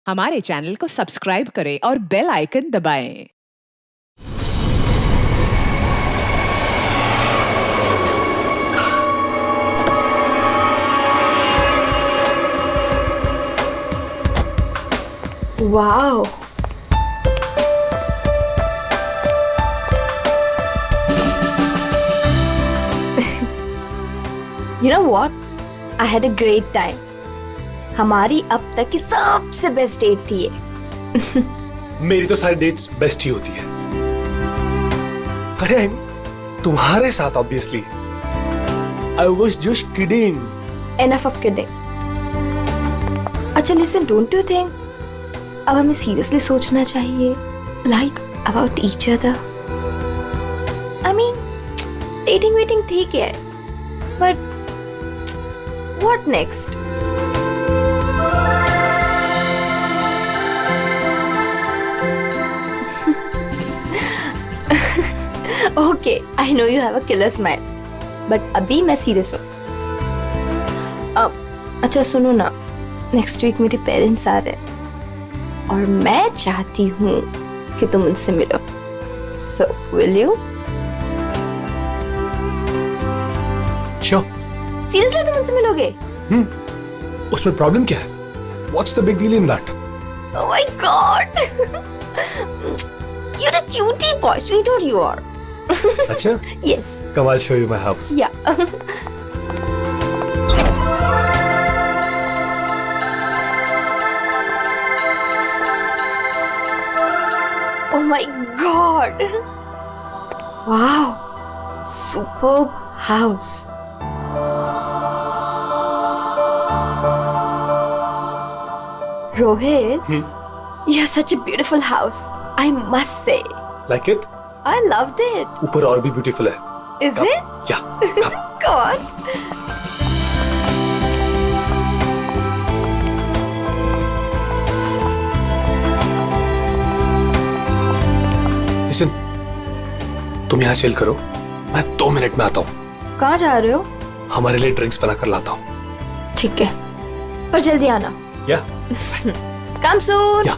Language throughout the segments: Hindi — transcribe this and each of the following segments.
हमारे चैनल को सब्सक्राइब करें और बेल आइकन दबाएं। Wow. You know what? I had a great time. हमारी अब तक की सबसे बेस्ट डेट थी ये। मेरी तो सारी डेट्स बेस्ट ही होती है। अरे तुम्हारे साथ obviously. I was just kidding. Enough of kidding. अच्छा listen, don't you think अब हमें सीरियसली सोचना चाहिए like about each other? I mean, dating waiting ठीक है, but what next? Okay, I know you have a killer smile, but अभी मैं सीरियस हूँ। अच्छा सुनो ना, नेक्स्ट वीक मेरे पेरेंट्स आ रहे हैं और मैं चाहती हूँ कि तुम उनसे मिलो। So, will you? Sure. Seriously तुम उनसे मिलोगे? उसमें प्रॉब्लम क्या है? What's the big deal in that? Oh my God! You're a cutie boy, sweetheart you are. अच्छा? Yes. Come, I'll show you my house. Yeah. Oh my God! Wow! Superb house. Rohit, you have such a beautiful house. I must say. Like it? I loved it. ऊपर और भी ब्यूटीफुल है। Is Come. it? Yeah. Come. Go on. Listen, तुम यहाँ चिल करो। मैं 2 मिनट में आता हूँ। कहाँ जा रहे हो? हमारे लिए ड्रिंक्स बनाकर लाता हूँ। ठीक है, पर जल्दी आना। Yeah. Come soon. Yeah.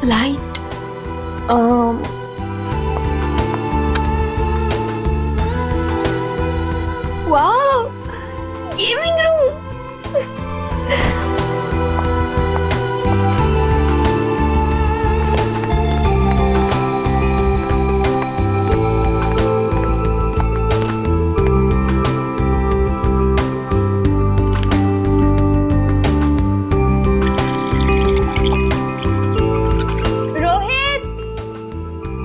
Light. Wow, gaming room. Rohit,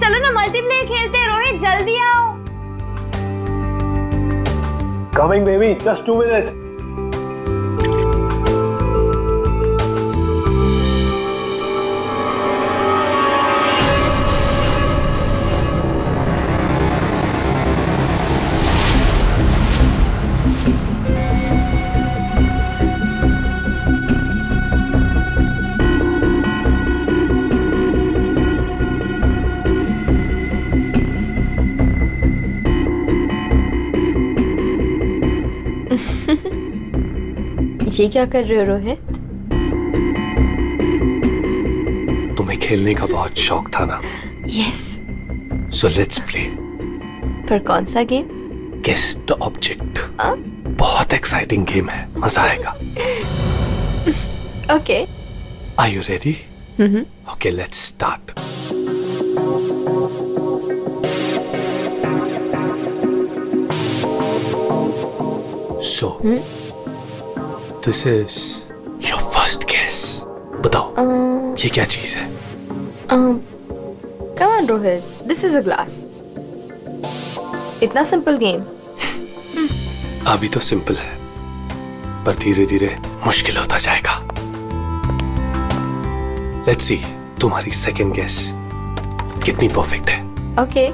चलो ना मल्टीप्लेयर खेलते हैं। रोहित जल्दी आओ। Coming, baby. Just 2 minutes. ये क्या कर रहे हो रोहित? तुम्हें खेलने का बहुत शौक था ना? यस। So let's play. पर कौन सा गेम? Guess the object. बहुत एक्साइटिंग गेम है, मजा आएगा। Okay. Are you ready? Okay, let's start. So, this is your first guess. बताओ, ये क्या चीज है? Come on Rohit, this is a glass. इतना सिंपल गेम। अभी तो सिंपल है, पर धीरे धीरे मुश्किल होता जाएगा। Let's see, तुम्हारी सेकंड गेस कितनी परफेक्ट है। Okay.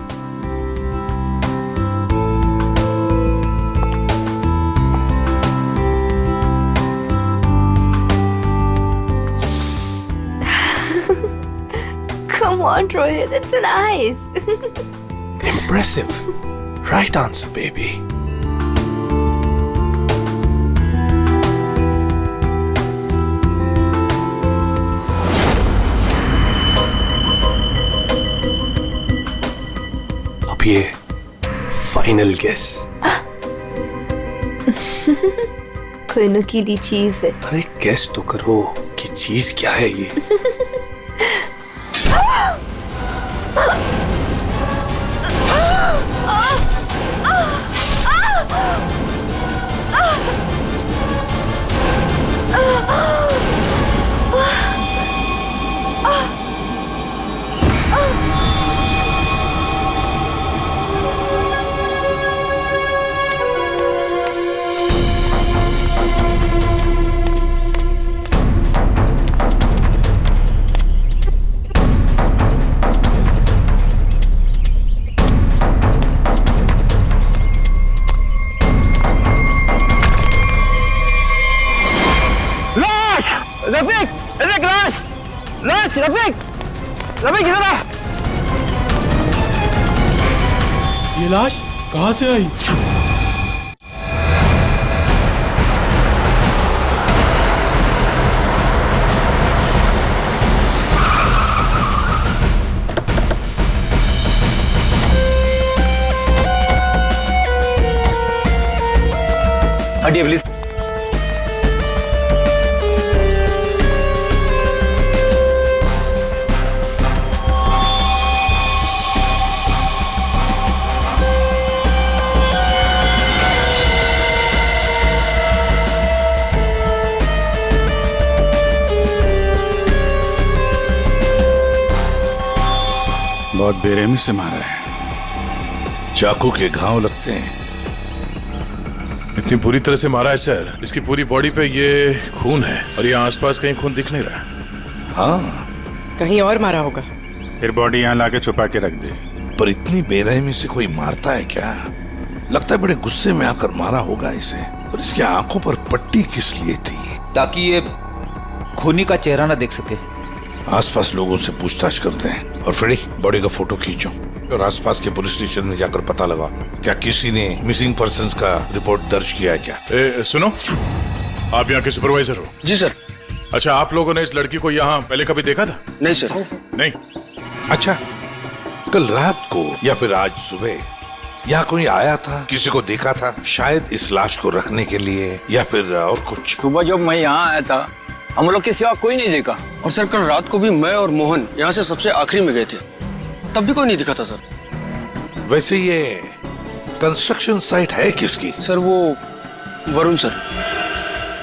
Come on, Rohit, it's nice. Impressive. Right answer, baby. ये फाइनल गेस। कोई नुकीली चीज है। अरे गेस तो करो कि चीज क्या है ये। रफीक, रफीक लाश, लाश, रफीक, रफीक इधर आ। ये लाश कहाँ से आई? हटिए प्लीज। बहुत बेरहमी से मारा है। चाकू के घाव लगते हैं। इतनी बुरी तरह से मारा है सर, इसकी पूरी बॉडी पे ये खून है और ये आसपास कहीं खून दिख नहीं रहा। हाँ, कहीं और मारा होगा। फिर बॉडी यहाँ लाके छुपा के रख दे। पर इतनी बेरहमी से कोई मारता है क्या? लगता है बड़े गुस्से में आकर मारा होगा इसे। और इसकी आंखों पर पट्टी किस लिए थी? ताकि ये खूनी का चेहरा ना देख सके। आसपास लोगों से पूछताछ करते हैं। और फ्रेडी, बॉडी का फोटो खींचो और आसपास के पुलिस स्टेशन में जाकर पता लगा क्या किसी ने मिसिंग पर्संस का रिपोर्ट दर्ज किया है क्या? सुनो, आप यहाँ के सुपरवाइजर हो? जी सर। अच्छा, आप लोगों ने इस लड़की को यहाँ पहले कभी देखा था? नहीं सर। नहीं। अच्छा, कल रात को या फिर आज सुबह यहाँ कोई आया था? किसी को देखा था? शायद इस लाश को रखने के लिए या फिर और कुछ? सुबह जब मैं यहाँ आया था हम लोग के सिवा कोई नहीं देखा। और सर कल रात को भी मैं और मोहन यहाँ से सबसे आखिरी में गए थे, तब भी कोई नहीं दिखा था सर। वैसे ये कंस्ट्रक्शन साइट है किसकी? सर वो वरुण सर।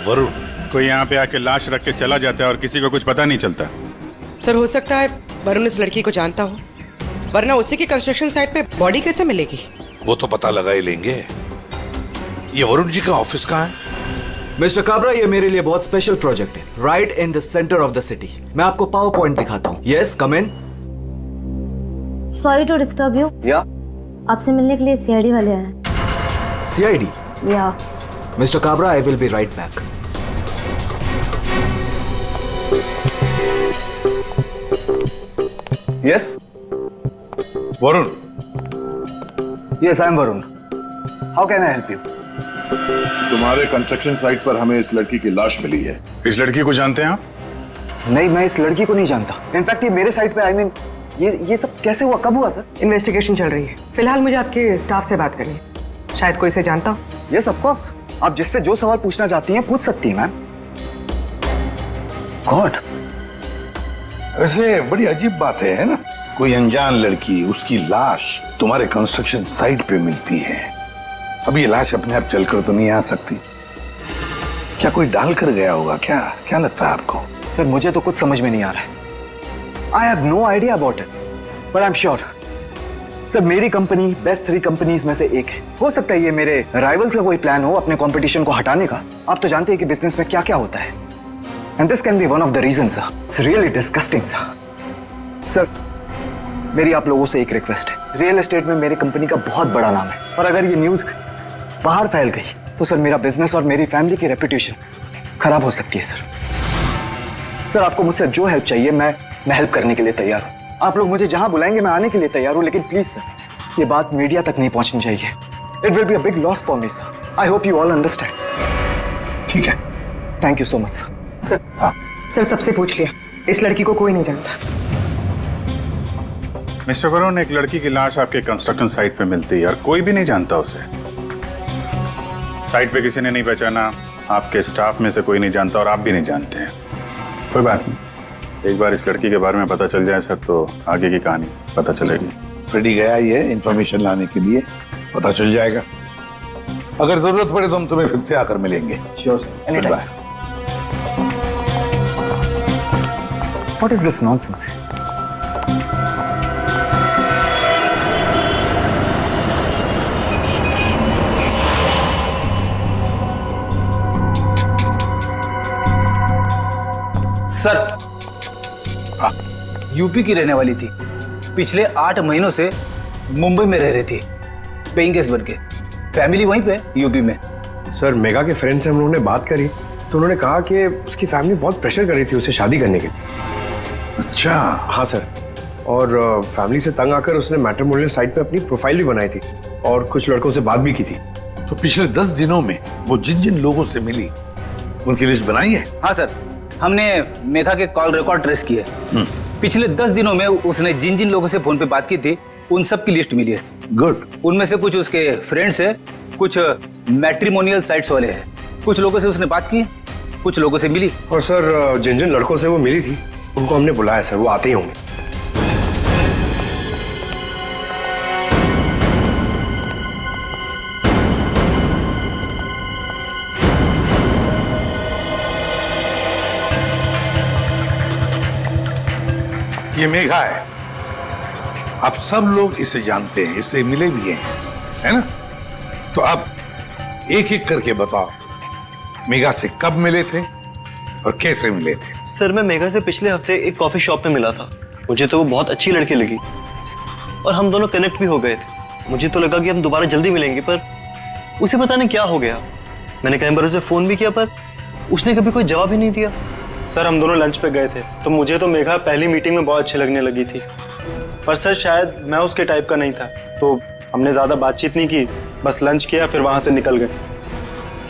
वरुण? कोई यहाँ पे आके लाश रख के चला जाता है और किसी को कुछ पता नहीं चलता। सर हो सकता है वरुण इस लड़की को जानता हो, वरना उसी की कंस्ट्रक्शन साइट पे बॉडी कैसे मिलेगी? वो तो पता लगा ही लेंगे। ये वरुण जी का ऑफिस कहाँ है? मिस्टर काबरा, ये मेरे लिए बहुत स्पेशल प्रोजेक्ट है, right in the centre of the city. मैं आपको पावर पॉइंट दिखाता हूँ। Yes, come in. Sorry to disturb you. या आपसे मिलने के लिए सीआईडी वाले आए हैं। सीआईडी? या mister Kabra, I will be right back. Yes Varun? Yes I am Varun. How can I help you? तुम्हारे कंस्ट्रक्शन साइट पर हमें इस लड़की की लाश मिली है। इस लड़की को जानते हैं आप? नहीं, मैं इस लड़की को नहीं जानता। इनफैक्ट ये मेरे साइड पे, आई मीन ये सब कैसे हुआ, कब हुआ सर? इन्वेस्टिगेशन चल रही है। फिलहाल मुझे आपके स्टाफ से बात करनी है, शायद कोई इसे जानता हो। यस ऑफ कोर्स, आप जिससे जो सवाल पूछना चाहती हैं पूछ सकती हैं मैम। गॉड, वैसे बड़ी अजीब बात है ना? कोई अनजान लड़की, उसकी लाश तुम्हारे कंस्ट्रक्शन साइट पे मिलती है। अब ये लाश अपने आप चलकर तो नहीं आ सकती। क्या कोई डाल कर गया होगा क्या? क्या लगता है आपको? सर मुझे तो कुछ समझ में नहीं आ रहा है। I have no idea about it, but I am sure sir मेरी कंपनी बेस्ट 3 कंपनीज में से एक है। हो सकता है ये मेरे राइवल्स का कोई प्लान हो अपने कंपटीशन को हटाने का। आप तो जानते हैं कि बिजनेस में क्या क्या होता है, and this can be one of the reason sir. It's really disgusting sir. मेरी आप लोगों से एक रिक्वेस्ट है, रियल एस्टेट में मेरी कंपनी का बहुत बड़ा नाम है, और अगर ये न्यूज बाहर फैल गई तो सर मेरा बिजनेस और मेरी फैमिली की रेपुटेशन खराब हो सकती है सर। आपको मुझसे जो हेल्प चाहिए मैं हेल्प करने के लिए तैयार हूँ। आप लोग मुझे जहां बुलाएंगे मैं आने के लिए तैयार हूँ, लेकिन प्लीज सर ये बात मीडिया तक नहीं पहुंचनी चाहिए। It will be a big loss for me sir. I hope you all understand. ठीक है, thank you so much sir. Sir सबसे पूछ लिया, इस लड़की को कोई नहीं जानता। मिस्टर वरुण, एक लड़की की लाश आपके कंस्ट्रक्शन साइट पे मिलती है और कोई भी नहीं जानता उसे। साइट पे किसी ने नहीं पहचाना, आपके स्टाफ में से कोई नहीं जानता और आप भी नहीं जानते हैं। कोई बात नहीं, एक बार इस लड़की के बारे में पता चल जाए सर तो आगे की कहानी पता चलेगी। फ्रेडी गया ही है इंफॉर्मेशन लाने के लिए, पता चल जाएगा। अगर जरूरत पड़े तो हम तुम्हें फिर से आकर मिलेंगे। Sure, any time. What is this nonsense? Sir, UP की रहने वाली थी, पिछले 8 महीनों से मुंबई में रह रही थी, पेइंग गेस्ट बन के। फैमिली वहीं पे यूपी में। सर, मेगा के फ्रेंड से हम लोगों ने बात करी तो उन्होंने कहा कि उसकी फैमिली बहुत प्रेशर कर रही थी उसे शादी करने के लिए। अच्छा। हाँ सर, और फैमिली से तंग आकर उसने मैट्रिमोनियल साइट पे अपनी प्रोफाइल भी बनाई थी और कुछ लड़कों से बात भी की थी। तो पिछले 10 दिनों में वो जिन जिन लोगों से मिली उनकी लिस्ट बनाई है? हाँ सर, हमने मेघा के कॉल रिकॉर्ड ट्रेस किए। पिछले 10 दिनों में उसने जिन जिन लोगों से फोन पे बात की थी उन सब की लिस्ट मिली है। गुड। उनमें से कुछ उसके फ्रेंड्स है, कुछ मैट्रिमोनियल साइट्स वाले हैं। कुछ लोगों से उसने बात की, कुछ लोगों से मिली। और सर, जिन जिन लड़कों से वो मिली थी उनको हमने बुलाया सर, वो आते ही होंगे। ये मेघा है, अब सब लोग इसे जानते हैं, इससे मिले भी हैं, है ना? तो अब एक एक करके बताओ, मेघा से कब मिले थे और कैसे मिले थे? सर, मैं मेघा से पिछले हफ्ते एक कॉफी शॉप में मिला था। मुझे तो वो बहुत अच्छी लड़की लगी और हम दोनों कनेक्ट भी हो गए थे। मुझे तो लगा कि हम दोबारा जल्दी मिलेंगे, पर उसे पता नहीं क्या हो गया। मैंने कई बार उसे फोन भी किया पर उसने कभी कोई जवाब ही नहीं दिया। सर, हम दोनों लंच पे गए थे तो मुझे तो मेघा पहली मीटिंग में बहुत अच्छी लगने लगी थी, पर सर शायद मैं उसके टाइप का नहीं था, तो हमने ज़्यादा बातचीत नहीं की, बस लंच किया फिर वहाँ से निकल गए।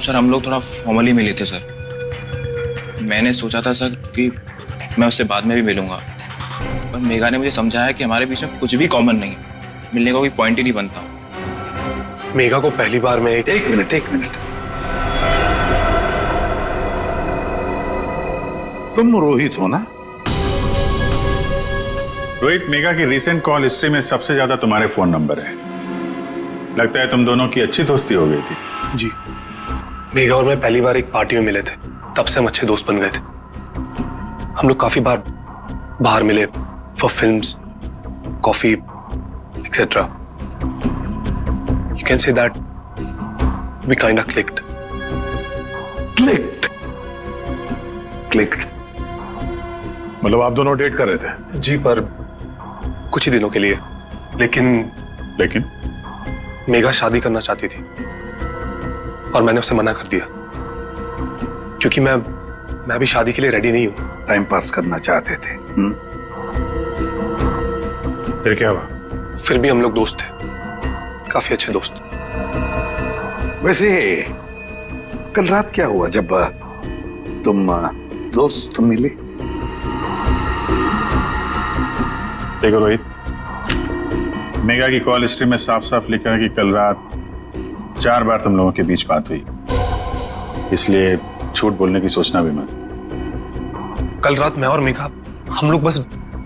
सर, हम लोग थोड़ा फॉर्मली मिले थे सर। मैंने सोचा था सर कि मैं उससे बाद में भी मिलूंगा, पर मेघा ने मुझे समझाया कि हमारे बीच में कुछ भी कॉमन नहीं, मिलने का कोई पॉइंट ही नहीं बनता। मेघा को पहली बार में एक मिनट, तुम रोहित हो ना? रोहित, मेघा की रिसेंट कॉल हिस्ट्री में सबसे ज्यादा तुम्हारे फोन नंबर है। लगता है तुम दोनों की अच्छी दोस्ती हो गई थी। जी, मेघा और मैं पहली बार एक पार्टी में मिले थे, तब से हम अच्छे दोस्त बन गए थे। हम लोग काफी बार बाहर मिले for films, coffee etcetera. You can say that we kind of clicked. मतलब आप दोनों डेट कर रहे थे? जी, पर कुछ ही दिनों के लिए। लेकिन मेघा शादी करना चाहती थी और मैंने उसे मना कर दिया, क्योंकि मैं भी शादी के लिए रेडी नहीं हूं। टाइम पास करना चाहते थे। फिर क्या हुआ? फिर भी हम लोग दोस्त थे, काफी अच्छे दोस्त। वैसे कल रात क्या हुआ जब तुम दोस्त मिले? देखो रोहित, मेघा की कॉल हिस्ट्री में साफ साफ लिखा है कि कल रात 4 बार तुम लोगों के बीच बात हुई, इसलिए झूठ बोलने की सोचना भी मत। कल रात मैं और मेघा हम लोग बस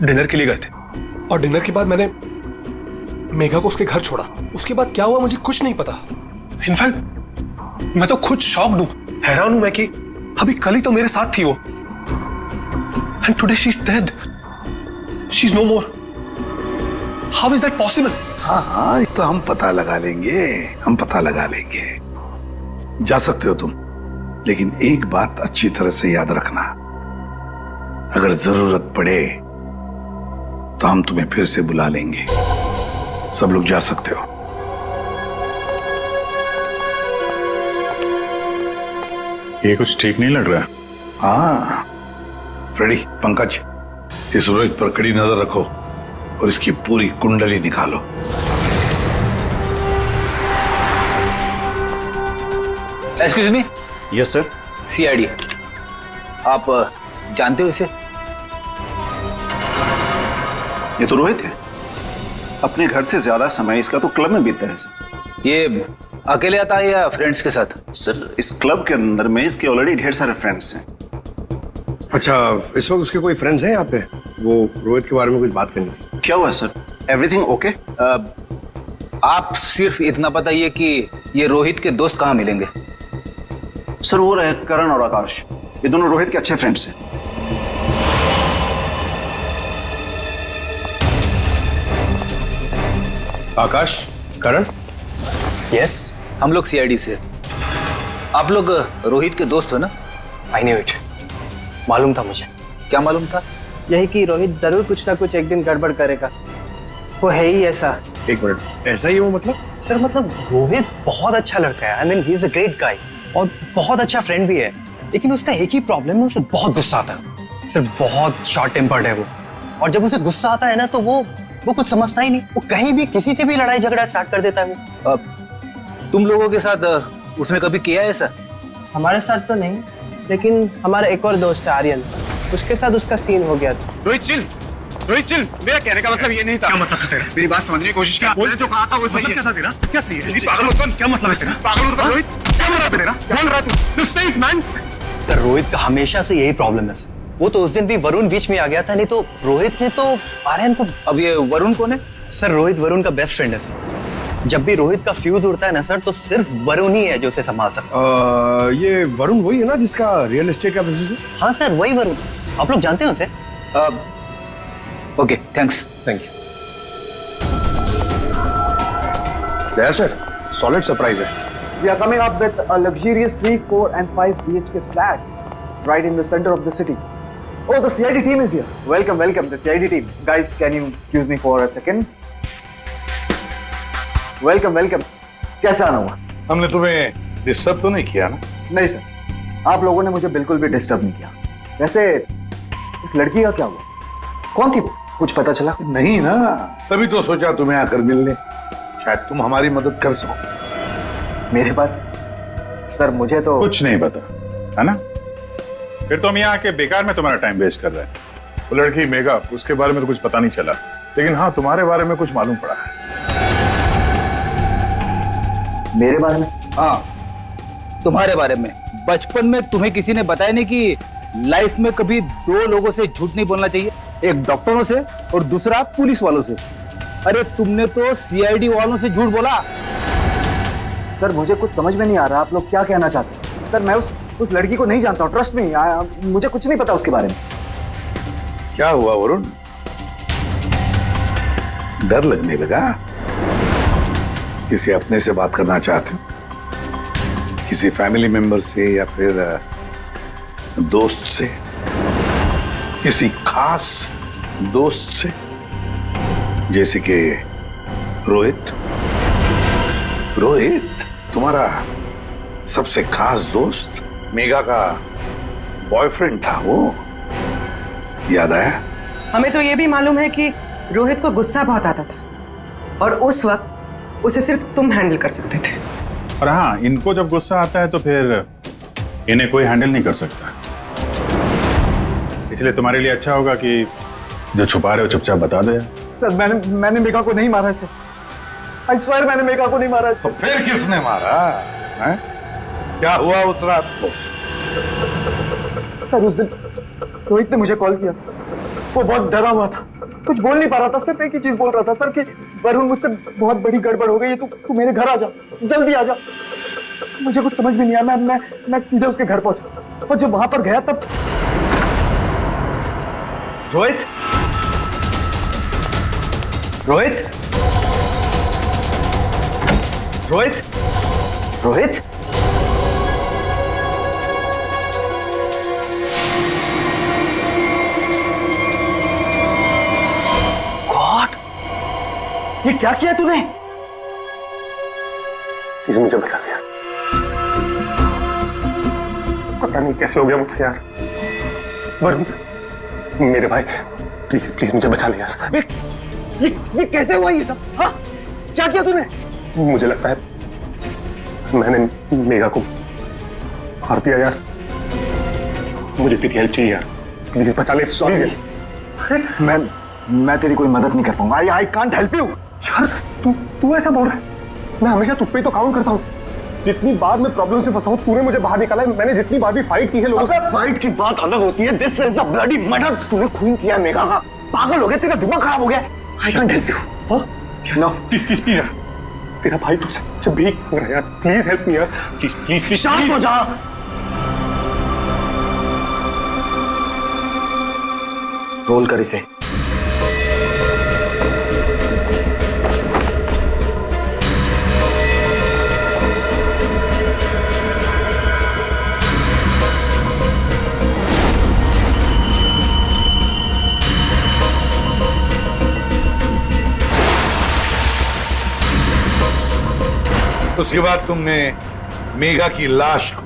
डिनर के लिए गए थे और डिनर के बाद मैंने मेघा को उसके घर छोड़ा। उसके बाद क्या हुआ मुझे कुछ नहीं पता। इनफैक्ट मैं तो खुद शॉक्ड हूं, हैरान हूं मैं कि अभी कल ही तो मेरे साथ थी वो, and today she is dead, she is no more. How is that possible? हाँ, तो हम पता लगा लेंगे, जा सकते हो तुम, लेकिन एक बात अच्छी तरह से याद रखना, अगर जरूरत पड़े तो हम तुम्हें फिर से बुला लेंगे। सब लोग जा सकते हो। ये कुछ ठीक नहीं लग रहा। हाँ फ्रेडी, पंकज, इस रोहित पर कड़ी नजर रखो और इसकी पूरी कुंडली निकालो। Excuse me. Yes sir. CID, आप जानते हो इसे? ये तो रोहित है। अपने घर से ज्यादा समय इसका तो क्लब में बीतता है सर। ये अकेले आता है या फ्रेंड्स के साथ? सर इस क्लब के अंदर में इसके ऑलरेडी ढेर सारे फ्रेंड्स हैं। अच्छा, इस वक्त उसके कोई फ्रेंड्स हैं यहाँ पे? वो रोहित के बारे में कुछ बात करनी थी। क्या हुआ सर? Everything okay? आप सिर्फ इतना बताइए कि ये रोहित के दोस्त कहाँ मिलेंगे? सर वो रहे करण और आकाश, ये दोनों रोहित के अच्छे फ्रेंड्स हैं। आकाश, करण? यस, हम लोग सीआईडी से। आप लोग रोहित के दोस्त हो ना? आई न्यू इट, मालूम था मुझे। क्या मालूम था? यही कि रोहित जरूर कुछ ना कुछ एक दिन गड़बड़ करेगा, वो है ही ऐसा। एक मिनट, ऐसा ही वो मतलब? सर मतलब रोहित बहुत अच्छा लड़का है, I mean he is a great guy और बहुत अच्छा फ्रेंड भी है, लेकिन उसका एक ही प्रॉब्लम है, उसे बहुत गुस्सा आता है। सर बहुत शॉर्ट टेम्पर्ड है वो, और जब उसे गुस्सा आता है ना तो वो कुछ समझता ही नहीं, वो कहीं भी किसी से भी लड़ाई झगड़ा स्टार्ट कर देता है। तुम लोगों के साथ उसने कभी किया है ऐसा? हमारे साथ तो नहीं, लेकिन हमारा एक और दोस्त है आर्यन, उसके साथ उसका सीन हो गया था। रोहित चिल, मेरा कहने का मतलब ये नहीं था। क्या मतलब है तेरा? मेरी बात समझने की कोशिश कर। मैंने जो कहा था वो सही है। क्या था तेरा? क्या सही है? पागल मत बन। क्या मतलब है तेरा? पागल मत बन रोहित। क्या बोल रहा है तेरा? बोल रहा तू सही मैन। सर रोहित का हमेशा से यही प्रॉब्लम है सर। वो तो उस दिन भी वरुण बीच में आ गया था, नहीं तो रोहित ने तो आर्यन को। अब ये वरुण कौन है? सर रोहित वरुण का बेस्ट फ्रेंड है सर। जब भी रोहित का फ्यूज उड़ता है ना सर, तो सिर्फ वरुण ही है जो उसे संभाल सकता है। ये वरुण वही है ना जिसका रियल एस्टेट का बिजनेस है? हाँ सर वही वरुण, आप लोग जानते हैं उसे? Okay thanks. Thank you. Yes sir, solid surprise है। We are coming up with a luxurious 3, 4 and 5 BHK flats right in the center of the city. Oh, the CID team is here. Welcome, the CID team. Guys, can you excuse me for a second? Welcome. कैसा आना हुआ? हमने तुम्हें डिस्टर्ब तो नहीं किया ना? नहीं सर, आप लोगों ने मुझे बिल्कुल भी डिस्टर्ब नहीं किया। वैसे इस लड़की का क्या हुआ? कौन थी वो? कुछ पता चला? नहीं ना, तभी तो सोचा तुम्हें आकर मिलने, शायद तुम हमारी मदद कर सको। मेरे पास सर मुझे तो कुछ नहीं पता है ना? फिर तो हम यहाँ आके बेकार में तुम्हारा टाइम वेस्ट कर रहे हैं। वो लड़की मेघा, उसके बारे में तो कुछ पता नहीं चला, लेकिन हाँ तुम्हारे बारे में कुछ मालूम पड़ा है। मेरे बारे में? हाँ तुम्हारे बारे में। बचपन में तुम्हें किसी ने बताया नहीं कि लाइफ में कभी 2 लोगों से झूठ नहीं बोलना चाहिए, एक डॉक्टरों से और दूसरा पुलिस वालों से। अरे तुमने तो सीआईडी वालों से झूठ बोला। सर मुझे कुछ समझ में नहीं आ रहा, आप लोग क्या कहना चाहते हैं? सर मैं उस लड़की को नहीं जानता हूँ, ट्रस्ट मी, मुझे कुछ नहीं पता उसके बारे में। क्या हुआ वरुण, डर लगने लगा? किसी अपने से बात करना चाहते हो? किसी फैमिली मेंबर से या फिर दोस्त से? किसी खास दोस्त से, जैसे कि रोहित? तुम्हारा सबसे खास दोस्त मेघा का बॉयफ्रेंड था वो, याद आया? हमें तो ये भी मालूम है कि रोहित को गुस्सा बहुत आता था और उस वक्त उसे सिर्फ तुम हैंडल कर सकते थे। और हाँ, इनको जब गुस्सा आता है तो फिर इन्हें कोई हैंडल नहीं कर सकता, इसलिए तुम्हारे लिए अच्छा होगा कि जो छुपा रहे हो चुपचाप बता दो। सर मैंने मेघा को नहीं मारा सर, आई स्वेयर मैंने मेघा को नहीं मारा। तो फिर किसने मारा है? क्या हुआ उस रात को? सर उस दिन रोहित ने मुझे कॉल किया, वो बहुत डरा हुआ था, कुछ बोल नहीं पा रहा था, सिर्फ एक ही चीज बोल रहा था सर कि वरुण मुझसे बहुत बड़ी गड़बड़ हो गई है, तू मेरे घर आ जा, जल्दी आ जा। मुझे कुछ समझ में नहीं आया, मैं सीधे उसके घर पहुंचा और जब वहां पर गया तब रोहित गॉड, ये क्या किया तूने? प्लीज मुझे बचा दिया, पता नहीं कैसे हो गया मुझसे यार। वरुण मेरे भाई, प्लीज मुझे बचा ले यार। ये कैसे हुआ ये सब? हाँ क्या किया तूने? मुझे लगता है मैंने मेघा को मार दिया यार, मुझे तेरी हेल्प चाहिए यार, प्लीज बचा ले। सॉरी। मैं तेरी कोई मदद नहीं कर पाऊंगा, आई कांट हेल्प यू। यार तू ऐसा बोल रहा है? मैं हमेशा तुझ पे ही तो काउंट करता हूँ। जितनी बार मैं प्रॉब्लम से फंसा हूँ तूने मुझे बाहर निकाला है। मैंने जितनी बार भी फाइट की है लोगों से। फाइट की बात अलग होती है। This is a bloody murder. तूने खून किया है मेघा का। पागल हो गया, तेरा दिमाग खराब हो गया। I can't help you. No please please please यार, तेरा भाई तुझसे भीख मांग रहा है यार। प्लीज हेल्प मी यार, प्लीज प्लीज प्लीज। शांत हो जा। रोल कर इसे। उसके बाद तुमने मेघा की लाश को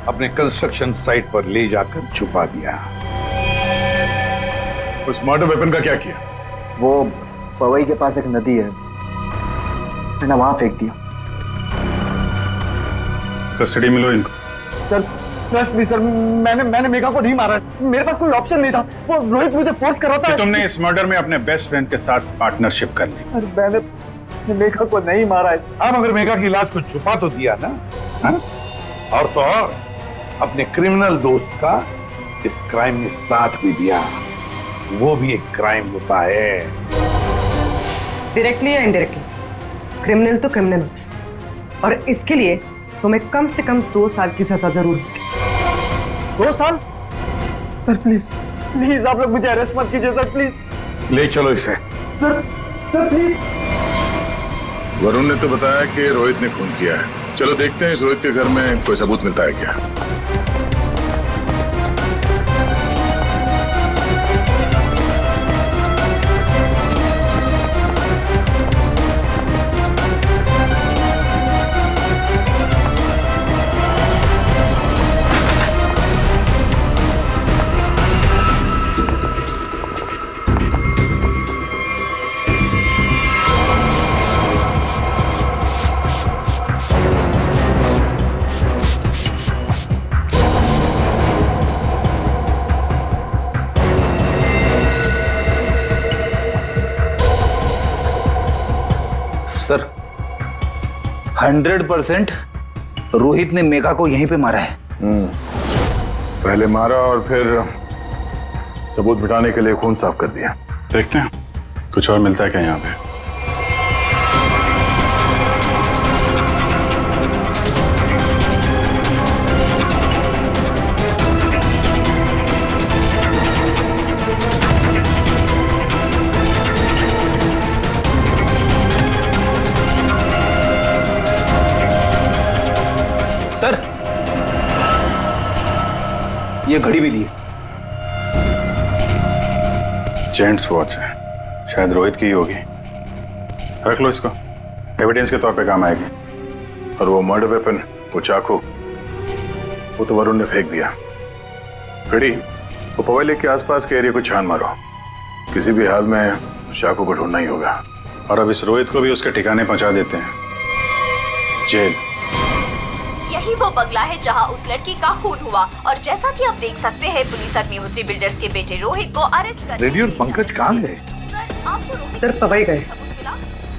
अपने कंस्ट्रक्शन साइट पर ले जाकर छुपा दिया। उस मर्डर वेपन का क्या किया? वो पवई के पास एक नदी है, मैंने वहां फेंक दिया। कस्टडी में लो इनको। सर ट्रस्ट मी सर, मैंने मेघा को नहीं मारा। मेरे पास कोई ऑप्शन नहीं था। वो रोहित मुझे फोर्स कर रहा था। तुमने इस मर्डर में अपने बेस्ट फ्रेंड के साथ पार्टनरशिप कर ली। अरे मैंने मेघा को नहीं मारा है। अब अगर मेघा की लाश को छुपा तो दिया ना, हा? और तो और अपने क्रिमिनल दोस्त का इस क्राइम में साथ भी दिया। वो भी एक क्राइम होता है। डायरेक्टली या इनडायरेक्टली क्रिमिनल तो क्रिमिनल होता है, और इसके लिए तुम्हें कम से कम 2 साल की सजा जरूर होगी। 2 साल? सर प्लीज प्लीज आप लोग मुझे अरेस्ट मत कीजिए सर, प्लीज। ले चलो इसे। Sir please. वरुण ने तो बताया कि रोहित ने खून किया है। चलो देखते हैं इस रोहित के घर में कोई सबूत मिलता है क्या। सर 100% रोहित ने मेघा को यहीं पे मारा है। पहले मारा और फिर सबूत मिटाने के लिए खून साफ कर दिया। देखते हैं कुछ और मिलता है क्या यहाँ पे। सर ये घड़ी भी ली है। जेंट्स वॉच है, शायद रोहित की ही होगी। रख लो इसको, एविडेंस के तौर पे काम आएगी। और वो मर्डर वेपन, वो चाकू, वो तो वरुण ने फेंक दिया। घड़ी, वो पवई लेक के आसपास के एरिया को छान मारो। किसी भी हाल में उस चाकू को ढूंढना ही होगा। और अब इस रोहित को भी उसके ठिकाने पहुंचा देते हैं, जेल। यही वो बंगला है जहां उस लड़की का खून हुआ, और जैसा कि आप देख सकते हैं पुलिस अग्निहोत्री बिल्डर्स के बेटे रोहित को अरेस्ट कर। रेडी और पंकज कहाँ गए? सर पवई गए।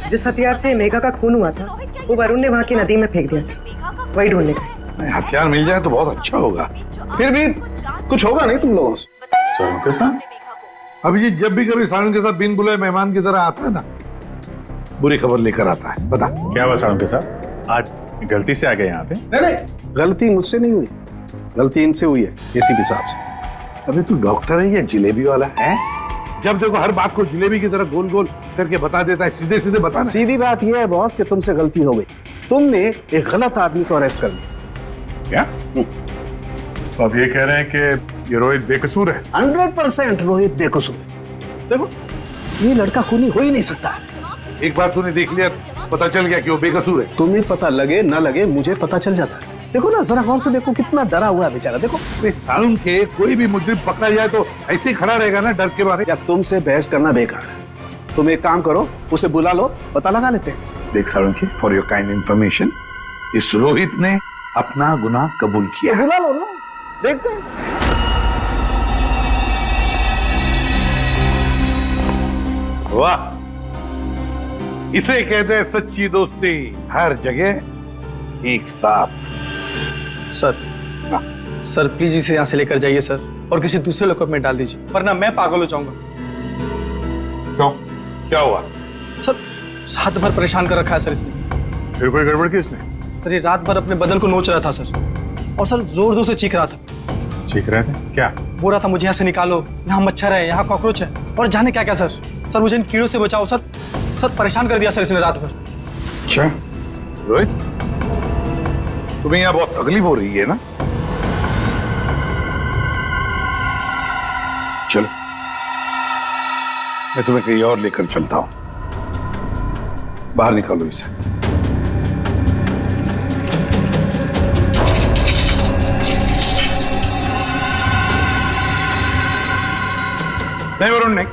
जिस हथियार से मेघा का खून हुआ था वो वरुण ने वहाँ की नदी में फेंक दिया था, वही ढूंढने गए। हथियार मिल जाए तो बहुत अच्छा होगा। फिर भी कुछ होगा नहीं तुम लोगों से। सारुण के साथ? अभिजीत जब भी कभी सारुण के साथ बिन बुलाए मेहमान की तरह आता है ना, बुरी खबर लेकर आता है। बता क्या हुआ सारुण के साथ? आज गलती से आ गए यहाँ पे? नहीं, गलती मुझसे नहीं हुई, गलती इनसे हुई है एसीपी साहब से। अभी तू डॉक्टर है या जिलेबी वाला है? जब देखो हर बात को जिलेबी की तरह गोल गोल करके बता देता है। सीधे सीधे बता। सीधी बात यह है बॉस कि तुमसे गलती हो गई। तुमने एक गलत आदमी को अरेस्ट कर लिया। क्या? तो आप ये कह रहे हैं कि ये रोहित बेकसूर है? 100% रोहित बेकसूर है। देखो ये लड़का खूनी हो ही नहीं सकता। एक बार तूने देख लिया, पता चल गया कि वो बेकसूर है। तुम्हें पता लगे ना लगे मुझे पता चल जाता है। देखो ना जरा गौर से देखो, कितना डरा हुआ है बेचारा। देखो सारुण के कोई भी मुजरिम पकड़ा जाए तो ऐसे ही खड़ा रहेगा ना डर के मारे। या तुमसे बहस करना बेकार है। तुम एक काम करो, उसे बुला लो, पता लगा लेते हैं। देख सारुण की, फॉर योर काइंड इंफॉर्मेशन, इस रोहित ने अपना गुनाह कबूल किया। बुला लो ना, देखते हैं। वाह, इसे कहते हैं सच्ची दोस्ती, हर जगह एक साथ। सर प्लीज इसे यहाँ से लेकर जाइए सर, और किसी दूसरे लॉकअप में डाल दीजिए, वरना मैं पागल हो जाऊंगा। क्यों, क्या हुआ? सर रात भर परेशान कर रखा है सर इसने। फिर कोई गड़बड़ किसने? सर ये रात भर अपने बदन को नोच रहा था सर, और सर जोर जोर से चीख रहा था। चीख रहे थे क्या? बोल रहा था मुझे यहाँ से निकालो, यहाँ मच्छर है, यहाँ कॉकरोच है, और जाने क्या क्या सर। सर मुझे इन कीड़ों से बचाओ सर। सर परेशान कर दिया सर इसने रात भर। अच्छा रोहित, तुम्हें यहाँ बहुत तकलीफ हो रही है ना? चलो मैं तुम्हें कहीं और लेकर चलता हूं, बाहर निकालो इसे। नहीं वरुण नहीं,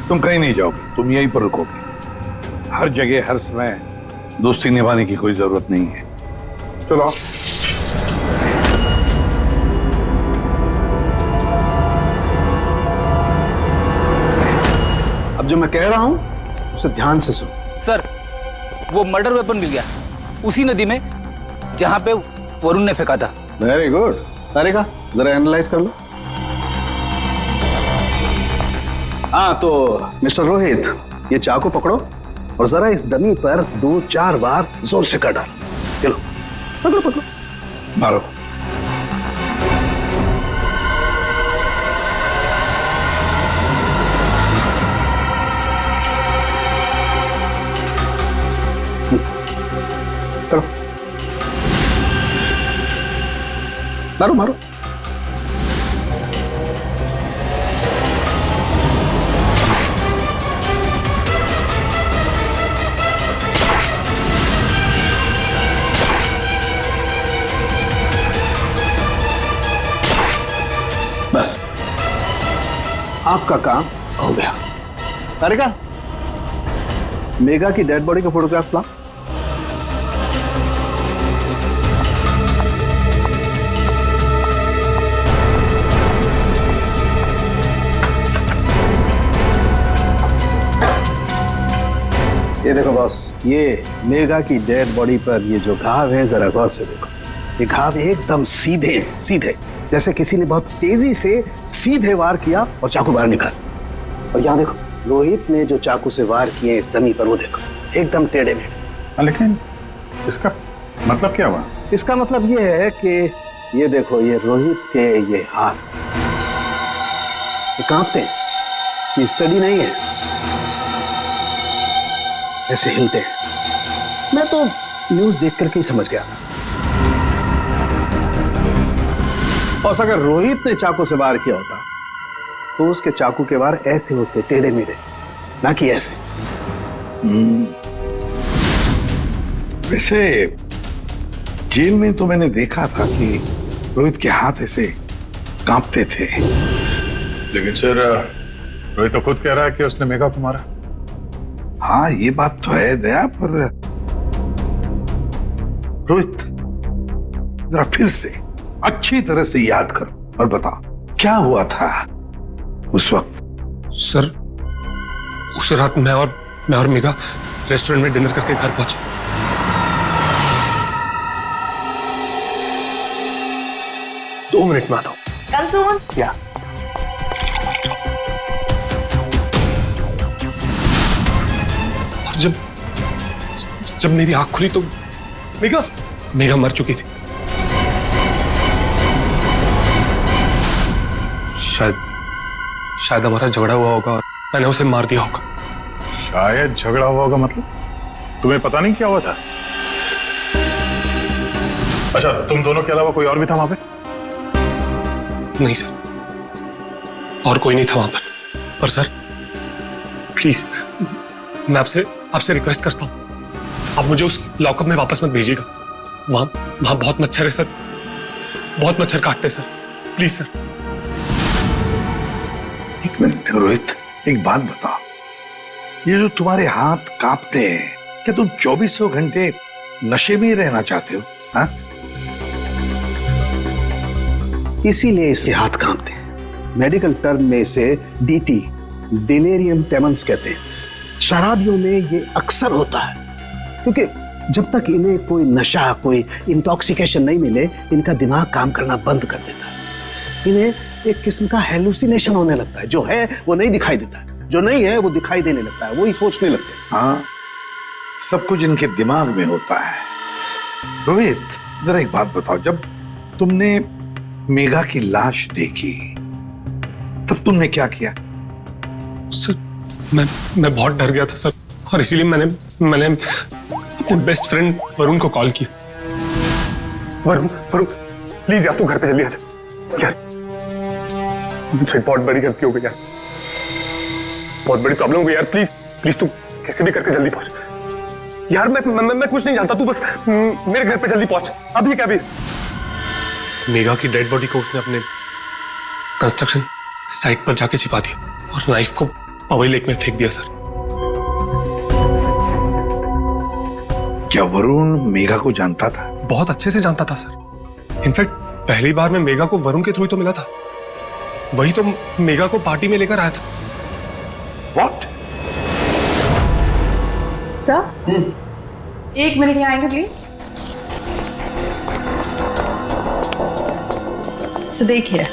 तुम कहीं नहीं जाओगे, तुम यहीं पर रुकोगे। हर जगह हर समय दोस्ती निभाने की कोई जरूरत नहीं है। चलो अब जो मैं कह रहा हूं उसे ध्यान से सुनो। सर वो मर्डर वेपन मिल गया उसी नदी में जहां पे वरुण ने फेंका था। Very good. अरे का जरा एनालाइज कर लो। हाँ तो मिस्टर रोहित, ये चाकू पकड़ो और जरा इस डमी पर 2-4 बार जोर से कर डालो। चलो पकड़ो पकड़ो, मारो। करो, मारो मारो। बस आपका काम हो गया। तारिका, मेघा की डेड बॉडी का फोटोग्राफ ला। ये देखो बॉस, ये मेघा की डेड बॉडी पर ये जो घाव है जरा गौर से देखो। ये घाव एकदम सीधे सीधे, जैसे किसी ने बहुत तेजी से सीधे वार किया और चाकू बाहर निकाल। और यहाँ देखो, रोहित ने जो चाकू से वार किए इस डमी पर, वो देखो एकदम टेढ़े मेढ़े। लेकिन इसका मतलब क्या हुआ? इसका मतलब ये है कि ये देखो, ये रोहित के ये हाथ ये कांपते हैं, ये स्टडी नहीं है, ऐसे हिलते हैं। मैं तो न्यूज देख करके ही समझ गया। और अगर रोहित ने चाकू से वार किया होता तो उसके चाकू के वार ऐसे होते, टेढ़े मेढ़े, ना कि ऐसे। वैसे जेल में तो मैंने देखा था कि रोहित के हाथ ऐसे कांपते थे। लेकिन सर रोहित तो खुद कह रहा है कि उसने मेघा को मारा। हाँ ये बात तो है दया, पर रोहित जरा फिर से अच्छी तरह से याद करो और बताओ क्या हुआ था उस वक्त। सर उस रात मैं और मेघा रेस्टोरेंट में डिनर करके घर पहुंचे। दो मिनट में आता हूं। कम सून। क्या? और जब मेरी आंख खुली तो मेघा मर चुकी थी। शायद हमारा झगड़ा हुआ होगा और मैंने उसे मार दिया होगा। शायद झगड़ा हुआ होगा मतलब? तुम्हें पता नहीं क्या हुआ था? अच्छा, तुम दोनों के अलावा कोई और भी था वहां पे? नहीं सर, और कोई नहीं था वहां पर सर प्लीज मैं आपसे रिक्वेस्ट करता हूं, आप मुझे उस लॉकअप में वापस मत भेजिएगा। वहां बहुत मच्छर है सर, बहुत मच्छर काटते हैं सर, प्लीज सर। एक मिनट रोहित, एक बात बताओ, ये जो तुम्हारे हाथ कांपते हैं, क्या तुम 2400 घंटे नशे में ही रहना चाहते हो? हाँ? इसीलिए इसके हाथ कांपते हैं। मेडिकल टर्म में इसे डीटी, डिलेरियम ट्रेमेंस कहते हैं। शराबियों में ये अक्सर होता है, क्योंकि जब तक इन्हें कोई नशा, कोई इंटॉक्सिकेशन नहीं मिले, इनका दिमाग काम करना बंद कर देता है। इन्हें एक किस्म का हेलुसिनेशन होने लगता है। जो है वो नहीं दिखाई देता है, जो नहीं है वो दिखाई देने लगता है, वही सोचने लगते हैं। हाँ, सब कुछ इनके दिमाग में होता है। रोहित, जरा एक बात बताओ, जब तुमने मेघा की लाश देखी तब तुमने क्या किया? सर, मैं बहुत डर गया था सर, और इसीलिए मैंने अपने बेस्ट फ्रेंड वरुण को कॉल किया। वरुण, प्लीज यार तू घर पे जल्दी आ जा यार, मुझसे बहुत बड़ी गलती हो गई यार, बहुत बड़ी प्रॉब्लम हो गई यार। प्लीज तू कैसे भी करके जल्दी पहुंच यार। मैं कुछ नहीं जानता, तू बस मेरे घर पे जल्दी पहुंच। अभी क्या भी? मेघा की डेड बॉडी को उसने अपने कंस्ट्रक्शन साइट पर जाके छिपा दिया और नाइफ को पवई लेक में फेंक दिया सर। क्या वरुण मेघा को जानता था? बहुत अच्छे से जानता था सर। इनफैक्ट पहली बार मैं मेघा को वरुण के थ्रू तो मिला था, वही तो मेघा को पार्टी में लेकर आया था। What? सर, 1 मिनट यहाँ आएंगे प्लीज। तो देखिए,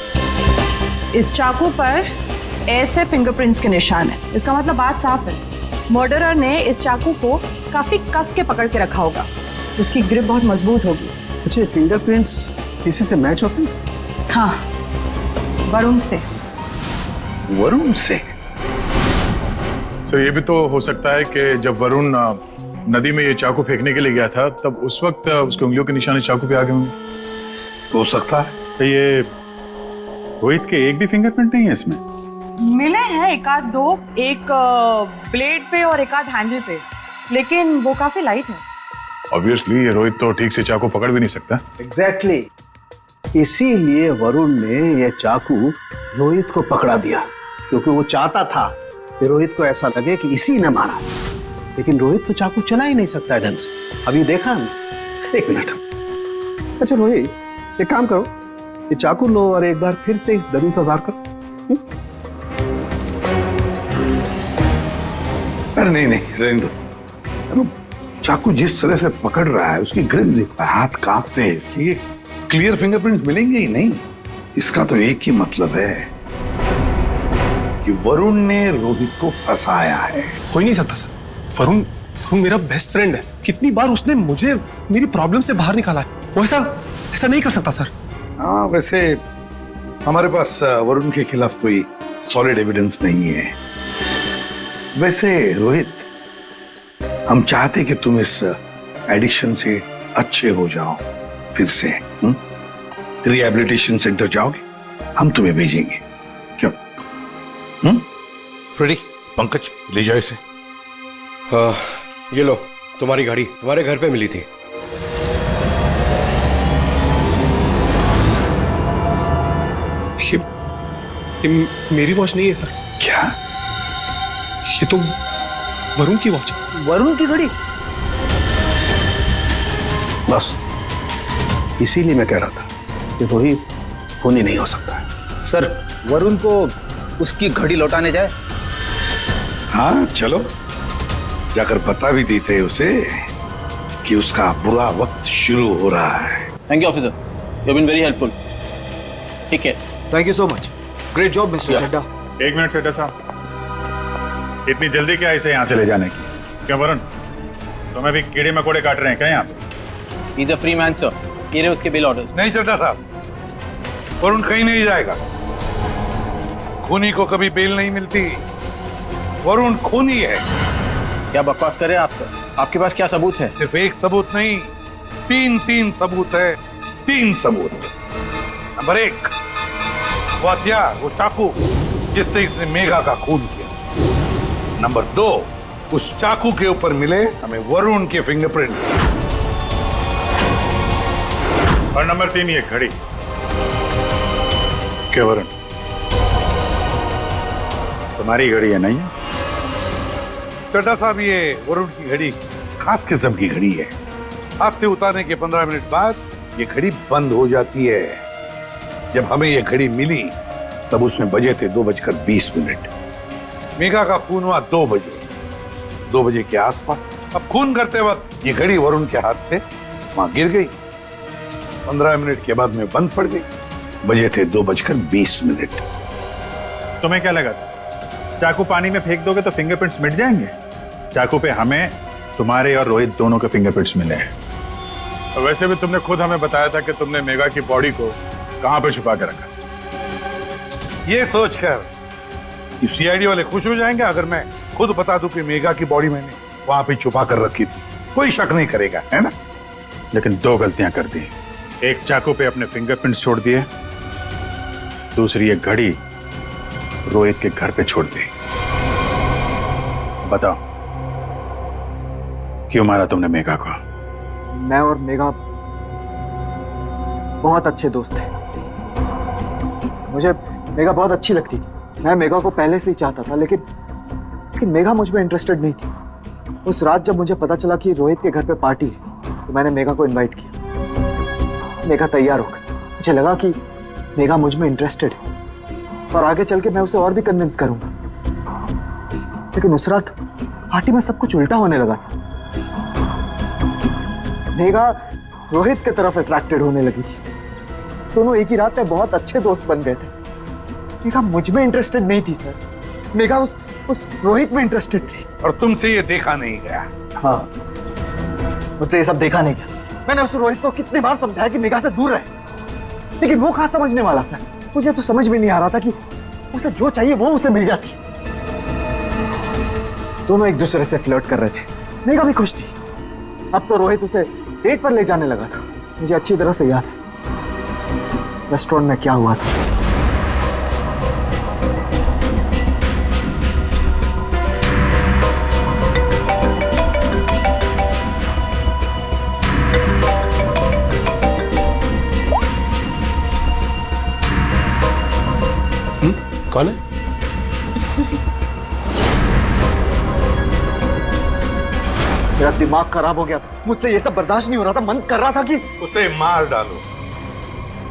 इस चाकू पर ऐसे फिंगरप्रिंट्स के निशान है। इसका मतलब बात साफ है, मर्डरर ने इस चाकू को काफी कस के पकड़ के रखा होगा। उसकी ग्रिप बहुत मजबूत होगी। अच्छा, फिंगरप्रिंट्स किसी से मैच होते हैं? हाँ, वरुण से। वरुण से? सर, ये भी तो हो सकता है कि जब वरुण नदी में ये चाकू फेंकने के लिए गया था, तब उस वक्त उसकी उंगलियों के निशान चाकू पे आ गए होंगे। हो सकता है। तो ये रोहित के एक भी फिंगरप्रिंट नहीं है इसमें? मिले हैं एक आध दो, एक ब्लेड पे और एक आध हैंडल पे, लेकिन वो काफी लाइट है। ऑब्वियसली ये रोहित तो ठीक से चाकू पकड़ भी नहीं सकता। एग्जैक्टली, इसीलिए वरुण ने यह चाकू रोहित को पकड़ा दिया, क्योंकि वो चाहता था कि रोहित को ऐसा लगे कि इसी ने मारा। लेकिन रोहित तो चाकू चला ही नहीं सकता ढंग से। अभी देखा हमने। 1 मिनट। अच्छा रोहित, एक काम करो, ये चाकू लो और एक बार फिर से इस डमी पर वार करो। अरे नहीं, रहने दो। चाकू जिस तरह से पकड़ रहा है, उसकी ग्रिप देखो, हाथ कांपते हैं इसकी, क्लियर फिंगरप्रिंट मिलेंगे ही नहीं। इसका तो एक ही मतलब है कि वरुण ने रोहित को फंसाया है। हो ही नहीं सकता सर, वरुण मेरा बेस्ट फ्रेंड है। कितनी बार उसने मुझे मेरी प्रॉब्लम से बाहर निकाला है, वो ऐसा नहीं कर सकता सर। हाँ, वैसे हमारे पास वरुण के खिलाफ कोई सॉलिड एविडेंस नहीं है। वैसे रोहित, हम चाहते कि तुम इस एडिक्शन से अच्छे हो जाओ, फिर से रिहैबिलिटेशन सेंटर जाओगे, हम तुम्हें भेजेंगे। क्यों? फ्रेडी, पंकज ले जाओ इसे। ये लो, तुम्हारी गाड़ी हमारे घर पे मिली थी। ये मेरी वॉच नहीं है सर। क्या? ये तो वरुण की वॉच। वरुण की घड़ी? बस इसीलिए मैं कह रहा था कि रोहित खूनी नहीं हो सकता है। सर, वरुण को उसकी घड़ी लौटाने जाए? हाँ चलो, जाकर बता भी देते उसे कि उसका बुरा वक्त शुरू हो रहा है। Thank you officer, you have been very helpful. ठीक है, thank you so much, great job mister Chadda. 1 minute Chadda साहब, इतनी जल्दी क्या इसे यहाँ से ले जाने की? क्या वरुण, तुम्हें भी कीड़े मकोड़े काट रहे हैं क्या यहाँ पे? He's a free man, sir. ये रहे उसके बिल ऑर्डर्स। नहीं चड्डा साहब, वरुण कहीं नहीं जाएगा। खूनी को कभी बेल नहीं मिलती। वरुण खूनी है। क्या बकवास कर रहे हैं आप सर? आपके पास क्या सबूत है? सिर्फ एक सबूत नहीं, तीन सबूत है। 3 सबूत। नंबर 1, वो हथियार, वो चाकू जिससे इसने मेघा का खून किया। नंबर 2, उस चाकू के ऊपर मिले हमें वरुण के फिंगरप्रिंट। और नंबर 3, ये घड़ी। क्या वरुण, तुम्हारी घड़ी है नहीं? चड्डा साहब, ये वरुण की घड़ी खास किस्म की घड़ी है। हाथ से उतारने के 15 मिनट बाद ये घड़ी बंद हो जाती है। जब हमें ये घड़ी मिली तब उसमें बजे थे 2:20। मेघा का खून हुआ 2 बजे। 2 बजे के आसपास। अब खून करते वक्त ये घड़ी वरुण के हाथ से वहां गिर गई। 15 मिनट के बाद में बंद पड़ गई। बजे थे 2:20। तुम्हें क्या लगा चाकू पानी में फेंक दोगे तो फिंगरप्रिंट्स मिट जाएंगे? चाकू पे हमें, तुम्हारे और रोहित दोनों के फिंगरप्रिंट्स मिले हैं। और वैसे भी तुमने खुद हमें बताया था कि तुमने मेघा की बॉडी को कहां पे छुपा के रखा। ये सोचकर कि सीआईडी वाले खुश हो जाएंगे अगर मैं खुद बता दूं कि मेघा की बॉडी मैंने वहां पे छुपा कर रखी थी, कोई शक नहीं करेगा, है ना? लेकिन 2 गलतियां कर दी। एक चाकू पे अपने फिंगरप्रिंट्स छोड़ दिए, दूसरी एक घड़ी रोहित के घर पे छोड़ दी। बताओ क्यों मारा तुमने मेघा को? मैं और मेघा बहुत अच्छे दोस्त थे। मुझे मेघा बहुत अच्छी लगती थी। मैं मेघा को पहले से ही चाहता था, लेकिन मेघा मुझ में इंटरेस्टेड नहीं थी। उस रात जब मुझे पता चला कि रोहित के घर पे पार्टी है तो मैंने मेघा को इनवाइट किया। मेघा तैयार हो गई। मुझे लगा कि मेघा मुझ में इंटरेस्टेड है और आगे चल के मैं उसे और भी कन्विंस करूंगा। लेकिन उस रात पार्टी में सब कुछ उल्टा होने लगा था। मेघा रोहित की तरफ अट्रैक्टेड होने लगी थी। दोनों एक ही रात में बहुत अच्छे दोस्त बन गए थे। मेघा मुझ में इंटरेस्टेड नहीं थी सर। मेघा उस रोहित में इंटरेस्टेड थी। और तुमसे ये देखा नहीं गया? हाँ, मुझसे ये सब देखा नहीं गया। मैंने उस रोहित को कितनी बार समझाया कि मेघा से दूर रहे, लेकिन वो कहाँ समझने वाला सर। मुझे तो समझ में नहीं आ रहा था कि उसे जो चाहिए वो उसे मिल जाती। दोनों एक दूसरे से फ्लर्ट कर रहे थे। मेघा भी खुश थी। अब तो रोहित उसे डेट पर ले जाने लगा था। मुझे अच्छी तरह से याद है रेस्टोरेंट में क्या हुआ था। कौन है? मेरा दिमाग खराब हो गया था। मुझसे ये सब बर्दाश्त नहीं हो रहा था। मन कर रहा था कि उसे मार डालो।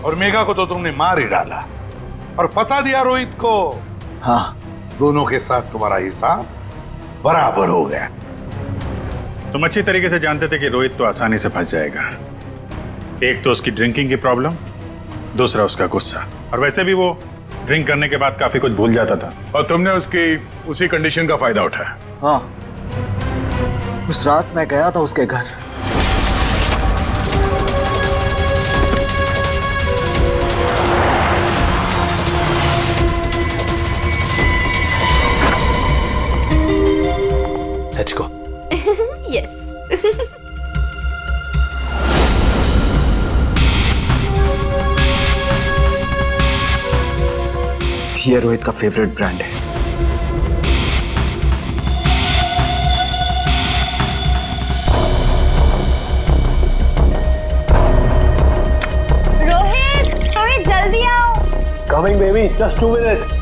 और मेघा को तो तुमने मार ही डाला और फंसा दिया रोहित को। हाँ, दोनों के साथ तुम्हारा हिसाब बराबर हो गया। तुम अच्छी तरीके से जानते थे कि रोहित तो आसानी से फंस जाएगा। एक तो उसकी ड्रिंकिंग की प्रॉब्लम, दूसरा उसका गुस्सा। और वैसे भी वो ड्रिंक करने के बाद काफी कुछ भूल जाता था और तुमने उसकी उसी कंडीशन का फायदा उठाया। हाँ, उस रात मैं गया था उसके घर। Let's go. Yes. ये रोहित का फेवरेट ब्रांड है। रोहित जल्दी आओ। Coming baby, just 2 minutes.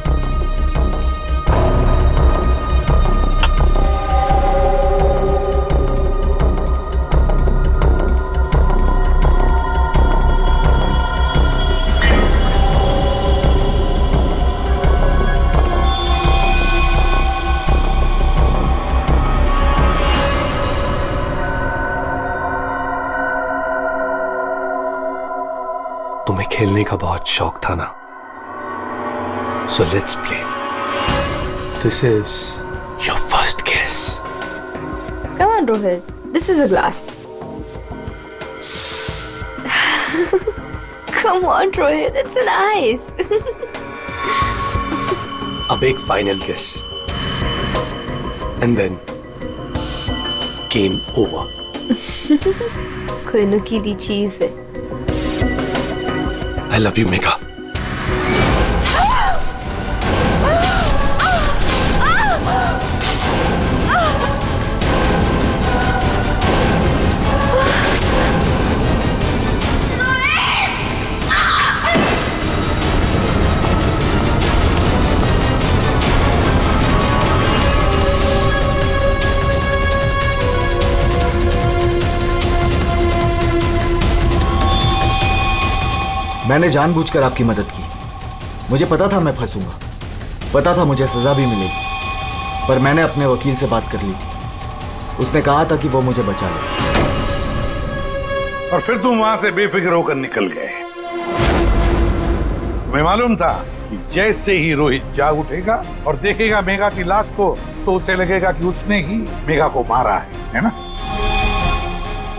तुम्हें खेलने का बहुत शौक था ना, so let's play. This is your first kiss. Come on, Rohit. This is a glass. Come on, Rohit. It's nice. अब एक final kiss. And then game over. कोई नुकीली चीज है। I love you, Megha. मैंने जानबूझकर आपकी मदद की। मुझे पता था मैं फंसूंगा, पता था मुझे सजा भी मिलेगी, पर मैंने अपने वकील से बात कर ली थी। उसने कहा था कि वो मुझे बचा ले। और फिर तुम वहां से बेफिक्र होकर निकल गए। तुम्हें मालूम था कि जैसे ही रोहित जाग उठेगा और देखेगा मेघा की लाश को तो उसे लगेगा कि उसने ही मेघा को मारा है ना?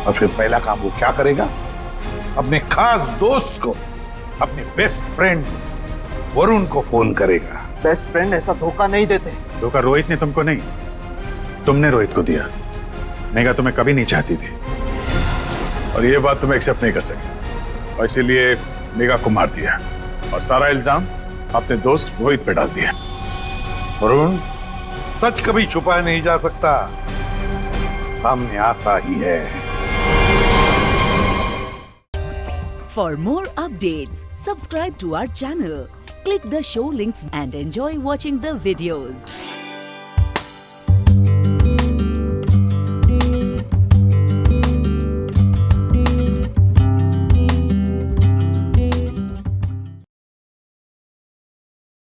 और फिर पहला काम वो क्या करेगा? अपने खास दोस्त को, अपने बेस्ट फ्रेंड वरुण को फोन करेगा। बेस्ट फ्रेंड ऐसा धोखा नहीं देते। धोखा रोहित ने तुमको नहीं, तुमने रोहित को दिया। मेघा तुम्हें कभी नहीं चाहती थी और ये बात तुम्हें एक्सेप्ट नहीं कर सकी और इसीलिए मेघा को मार दिया और सारा इल्जाम अपने दोस्त रोहित पे डाल दिया। वरुण, सच कभी छुपाया नहीं जा सकता, सामने आता ही है। For more updates, subscribe to our channel, click the show links and enjoy watching the videos.